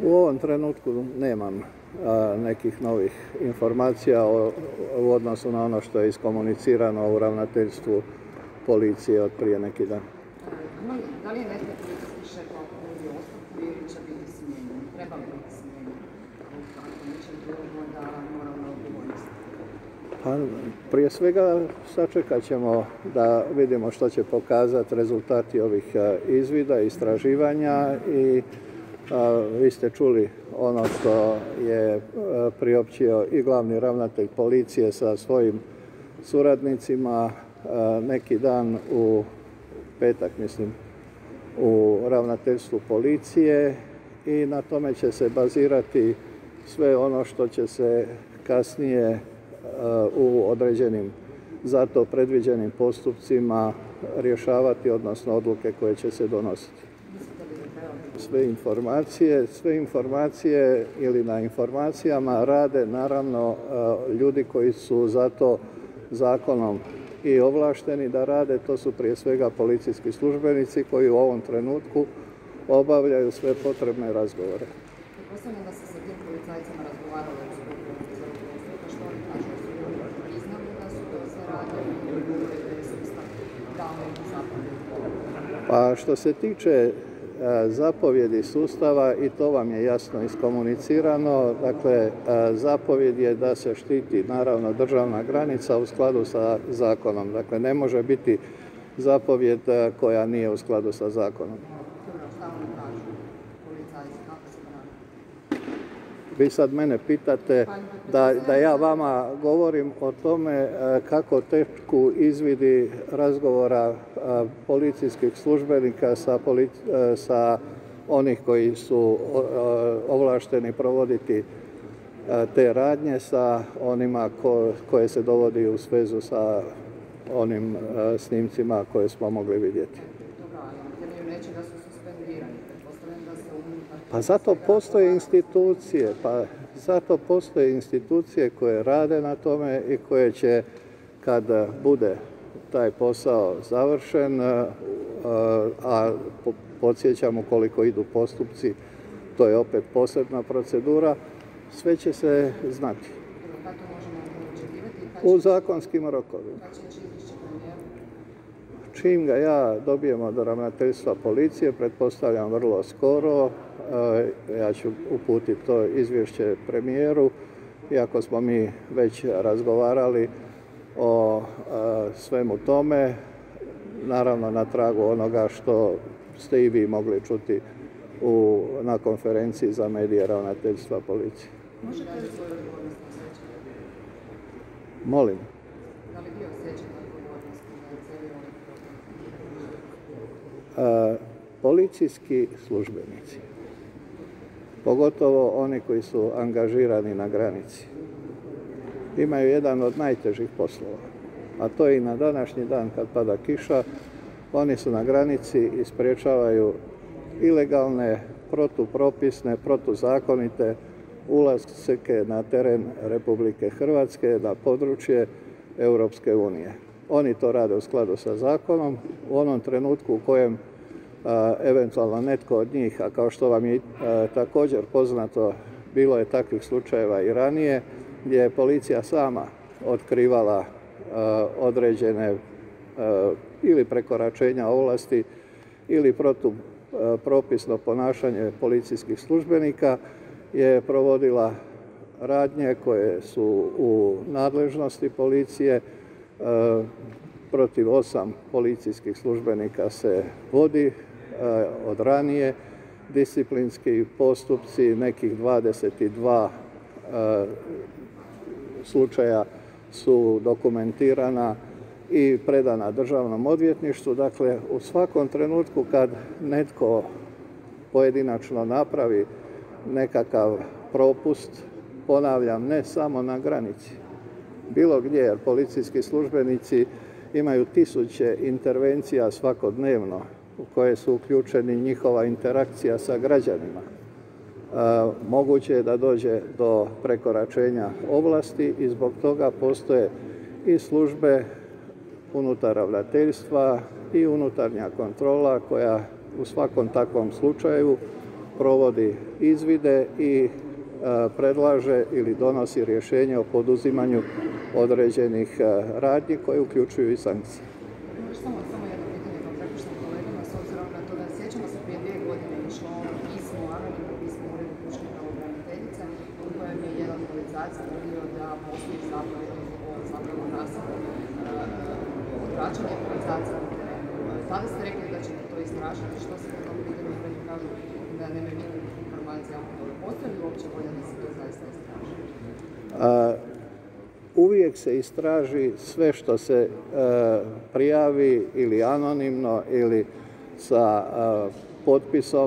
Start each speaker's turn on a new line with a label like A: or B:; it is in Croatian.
A: U ovom trenutku nemam nekih novih informacija u odnosu na ono što je iskomunicirano u ravnateljstvu policije od prije neki dan.
B: Da li je netko policijski šef uzeo ostavku ili će biti smijenjen? Treba li biti smijenjen? Ako neće drugo da moralna odgovornost.
A: Pa, prije svega sačekat ćemo da vidimo što će pokazati rezultati ovih izvida, istraživanja i vi ste čuli ono što je priopćio i glavni ravnatelj policije sa svojim suradnicima neki dan u petak, mislim, u ravnateljstvu policije i na tome će se bazirati sve ono što će se kasnije u određenim za to predviđenim postupcima rješavati, odnosno odluke koje će se donositi. Sve informacije ili na informacijama rade naravno ljudi koji su za to zakonom i ovlašteni da rade. To su prije svega policijski službenici koji u ovom trenutku obavljaju sve potrebne razgovore.
B: Pretpostavljam da se sa tim policajcima razgovaralo u sklopu što oni kažu, su oni priznali da su to sve radili ili da je sustav dao neku zapovjed?
A: Pa što se tiče zapovjedi sustava, i to vam je jasno iskomunicirano, dakle zapovjed je da se štiti naravno državna granica u skladu sa zakonom. Dakle, ne može biti zapovjed koja nije u skladu sa zakonom. Vi sad mene pitate da ja vama govorim o tome kako teku izvidi razgovora policijskih službenika sa onih koji su ovlašteni provoditi te radnje sa onima koje se dovodi u svezu sa onim snimcima koje smo mogli vidjeti. Pa zato postoje institucije koje rade na tome i koje će, kad bude taj posao završen, a podsjećam ukoliko idu postupci, to je opet posebna procedura, sve će se znati. U zakonskim rokovima. Čim ga ja dobijem od ravnateljstva policije, pretpostavljam vrlo skoro, ja ću uputiti to izvješće premijeru, iako smo mi već razgovarali o svemu tome, naravno na tragu onoga što ste i vi mogli čuti na konferenciji za medije ravnateljstva policije.
B: Možete li svoju odgovornost osjećati?
A: Molim.
B: Da li vi osjećate odgovornost na cijeli ovaj problem?
A: Policijski službenici, pogotovo oni koji su angažirani na granici, imaju jedan od najtežih poslova, a to je i na današnji dan kad pada kiša. Oni su na granici i sprječavaju ilegalne, protupropisne, protuzakonite ulaske na teren Republike Hrvatske, na područje Europske unije. Oni to rade u skladu sa zakonom. U onom trenutku u kojem eventualno netko od njih, a kao što vam je također poznato, bilo je takvih slučajeva i ranije, gdje je policija sama otkrivala određene ili prekoračenja ovlasti ili protupropisno ponašanje policijskih službenika, je provodila radnje koje su u nadležnosti policije. Protiv 8 policijskih službenika se vodi od ranije disciplinski postupci, nekih 22 slučaja su dokumentirana i predana državnom odvjetništvu. Dakle, u svakom trenutku kad netko pojedinačno napravi nekakav propust, ponavljam, ne samo na granici, bilo gdje, jer policijski službenici imaju tisuće intervencija svakodnevno u koje su uključeni njihova interakcija sa građanima. Moguće je da dođe do prekoračenja ovlasti i zbog toga postoje i službe unutar ravnateljstva i unutarnja kontrola koja u svakom takvom slučaju provodi izvide i predlaže ili donosi rješenje o poduzimanju određenih radnji koje uključuju i sankcije.
B: Samo jedno pitanje kao prepuštam kolegama, s obzirom na to da sjećamo se prije 2 godine išlo pismo, anonimno pismo u Uredu pučke pravobraniteljice u kojem je jedan policajac tvrdio da postoji zapravo nasilno odvraćanje policajaca na terenu. Tada ste rekli da ćete to istražiti, što se na tom pitanju kažu da nemaju nikakvih informacija oko toga. Postoji li uopće volja da se to zaista istraži?
A: Uvijek se istraži sve što se prijavi ili anonimno ili sa potpisom